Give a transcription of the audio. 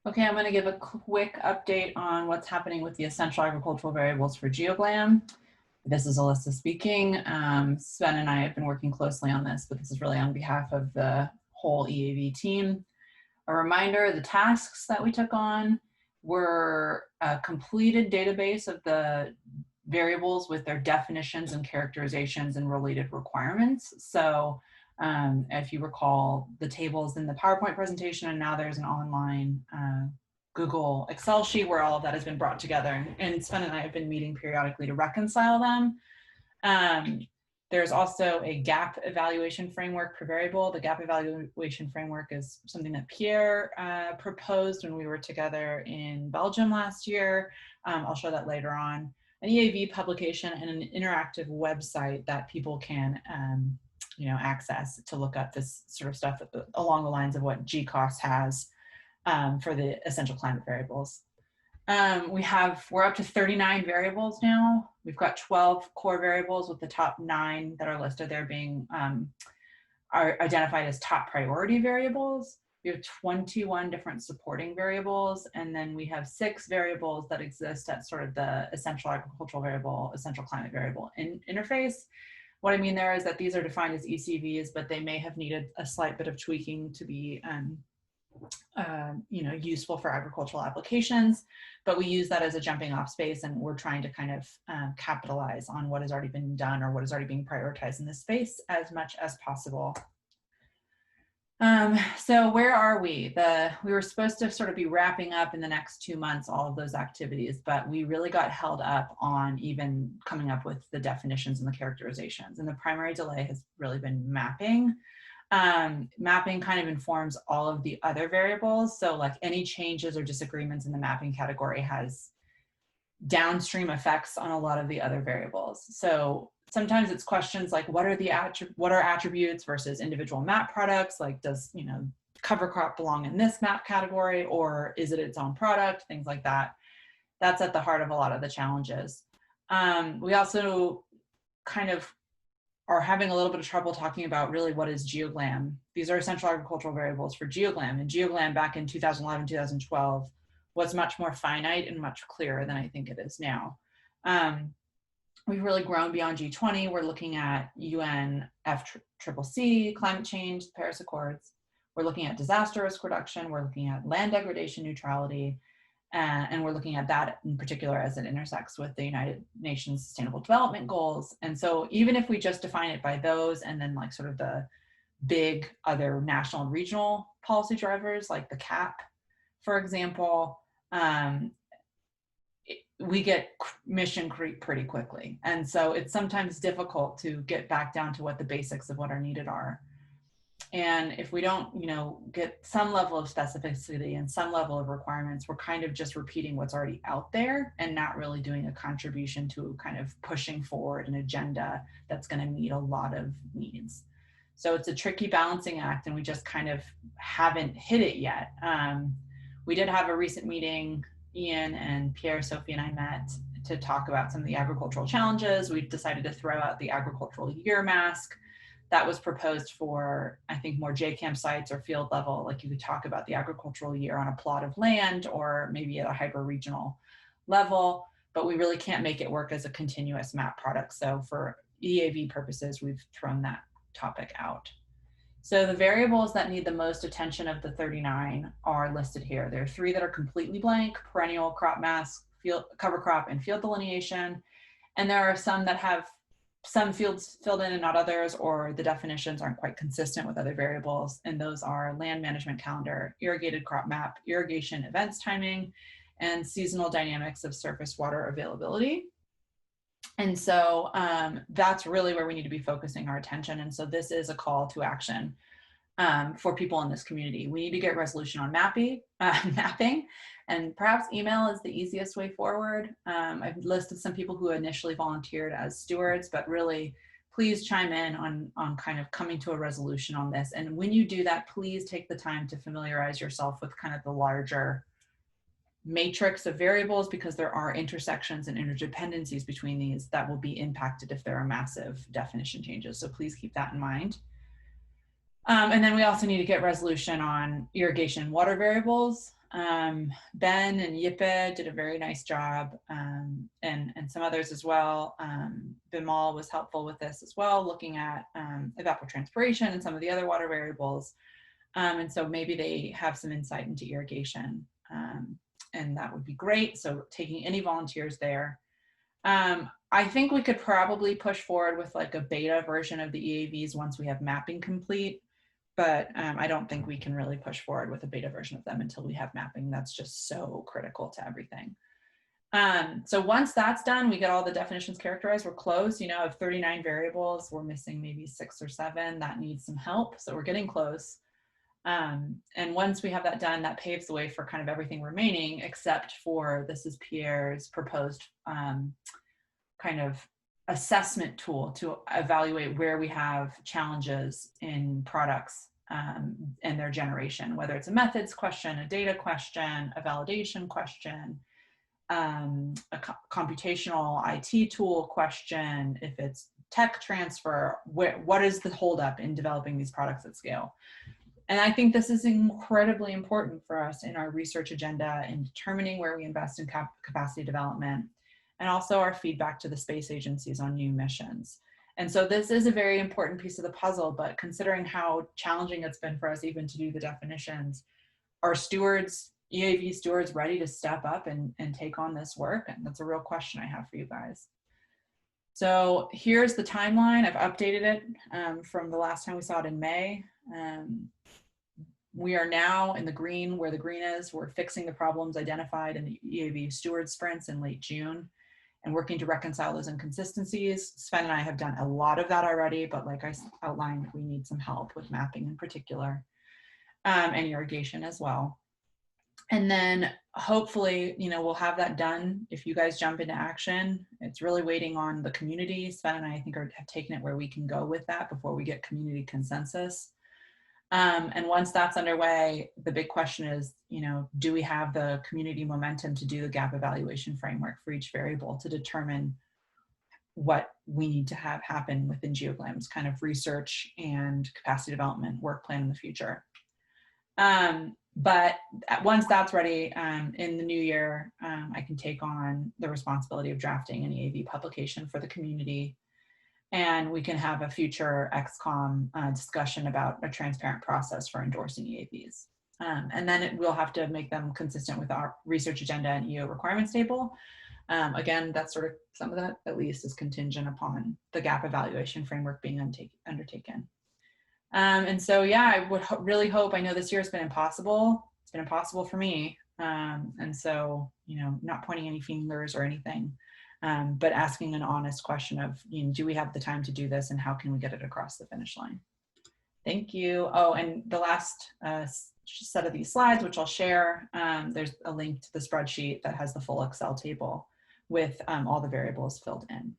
Okay, I'm going to give a quick update on what's happening with the essential agricultural variables for GeoGlam. This is Alyssa speaking. Sven and I have been working closely on this, but this is really on behalf of the whole EAV team. A reminder, the tasks that we took on were a completed database of the variables with their definitions and characterizations and related requirements. So if you recall, the tables in the PowerPoint presentation, and now there's an online Google Excel sheet where all of that has been brought together. And Sven and I have been meeting periodically to reconcile them. There's also a gap evaluation framework per variable. The gap evaluation framework is something that Pierre proposed when we were together in Belgium last year. I'll show that later on. An EAV publication and an interactive website that people can access to look up this sort of stuff along the lines of what GCOS has for the essential climate variables. We're up to 39 variables now. We've got 12 core variables, with the top 9 that are listed there being are identified as top priority variables. We have 21 different supporting variables, and then we have 6 variables that exist at sort of the essential agricultural variable, essential climate variable interface. What I mean there is that these are defined as ECVs, but they may have needed a slight bit of tweaking to be useful for agricultural applications, but we use that as a jumping off space, and we're trying to kind of capitalize on what has already been done or what is already being prioritized in this space as much as possible. So where are we? We were supposed to sort of be wrapping up in the next 2 months all of those activities, but we really got held up on even coming up with the definitions and the characterizations. And the primary delay has really been mapping. Mapping kind of informs all of the other variables. So like any changes or disagreements in the mapping category has downstream effects on a lot of the other variables. So sometimes it's questions like, what are attributes versus individual map products? Like, does cover crop belong in this map category, or is it its own product? Things like that. That's at the heart of a lot of the challenges. We also kind of are having a little bit of trouble talking about really what is GeoGlam. These are essential agricultural variables for GeoGlam, and GeoGlam back in 2011, 2012 was much more finite and much clearer than I think it is now. We've really grown beyond G20. We're looking at UNFCCC, climate change, the Paris Accords. We're looking at disaster risk reduction. We're looking at land degradation neutrality. And we're looking at that in particular as it intersects with the United Nations Sustainable Development Goals. And so even if we just define it by those, and then like sort of the big other national and regional policy drivers, like the CAP, for example, we get mission creep pretty quickly. And so it's sometimes difficult to get back down to what the basics of what are needed are. And if we don't, get some level of specificity and some level of requirements, we're kind of just repeating what's already out there and not really doing a contribution to kind of pushing forward an agenda that's going to meet a lot of needs. So it's a tricky balancing act, and we just kind of haven't hit it yet. We did have a recent meeting. Ian and Pierre, Sophie, and I met to talk about some of the agricultural challenges. We decided to throw out the agricultural year mask that was proposed for, I think, more JCAM sites or field level. Like you could talk about the agricultural year on a plot of land or maybe at a hyper-regional level, but we really can't make it work as a continuous map product. So for EAV purposes, we've thrown that topic out. So the variables that need the most attention of the 39 are listed here. There are 3 that are completely blank: perennial, crop mask, cover crop, and field delineation. And there are some that have some fields filled in and not others, or the definitions aren't quite consistent with other variables. And those are land management calendar, irrigated crop map, irrigation events timing, and seasonal dynamics of surface water availability. And so that's really where we need to be focusing our attention. And so this is a call to action for people in this community. We need to get resolution on mapping, and perhaps email is the easiest way forward. I've listed some people who initially volunteered as stewards, but really please chime in on kind of coming to a resolution on this. And when you do that, please take the time to familiarize yourself with kind of the larger matrix of variables, because there are intersections and interdependencies between these that will be impacted if there are massive definition changes. So please keep that in mind. And then we also need to get resolution on irrigation and water variables. Ben and Yippe did a very nice job, and some others as well. Bimal was helpful with this as well, looking at evapotranspiration and some of the other water variables. And so maybe they have some insight into irrigation, and that would be great. So taking any volunteers there. I think we could probably push forward with like a beta version of the EAVs once we have mapping complete, but I don't think we can really push forward with a beta version of them until we have mapping. That's just so critical to everything. So once that's done, we get all the definitions characterized, we're close. You know, of 39 variables, we're missing maybe 6 or 7 that need some help. So we're getting close. And once we have that done, that paves the way for kind of everything remaining, except for this is Pierre's proposed kind of assessment tool to evaluate where we have challenges in products and their generation, whether it's a methods question, a data question, a validation question, a computational IT tool question, if it's tech transfer, what is the holdup in developing these products at scale? And I think this is incredibly important for us in our research agenda in determining where we invest in capacity development, and also our feedback to the space agencies on new missions. And so this is a very important piece of the puzzle, but considering how challenging it's been for us even to do the definitions, are stewards, EAV stewards, ready to step up and take on this work? And that's a real question I have for you guys. So here's the timeline. I've updated it from the last time we saw it in May. We are now in the green, where the green is. We're fixing the problems identified in the EAV steward sprints in late June and working to reconcile those inconsistencies. Sven and I have done a lot of that already, but like I outlined, we need some help with mapping in particular, and irrigation as well. And then hopefully, you know, we'll have that done if you guys jump into action. It's really waiting on the community. Sven and I think have taken it where we can go with that before we get community consensus. And once that's underway, the big question is, you know, do we have the community momentum to do the gap evaluation framework for each variable to determine what we need to have happen within GeoGLAM's kind of research and capacity development work plan in the future. But once that's ready, in the new year, I can take on the responsibility of drafting an EAV publication for the community. And we can have a future XCOM discussion about a transparent process for endorsing EAVs. And then we'll have to make them consistent with our research agenda and EO requirements table. Again, that's sort of, some of that at least is contingent upon the gap evaluation framework being undertaken. And so, yeah, I would really hope, I know this year has been impossible. It's been impossible for me. And so, you know, not pointing any fingers or anything. But asking an honest question of, you know, do we have the time to do this and how can we get it across the finish line? Thank you. Oh, and the last set of these slides, which I'll share, there's a link to the spreadsheet that has the full Excel table with all the variables filled in.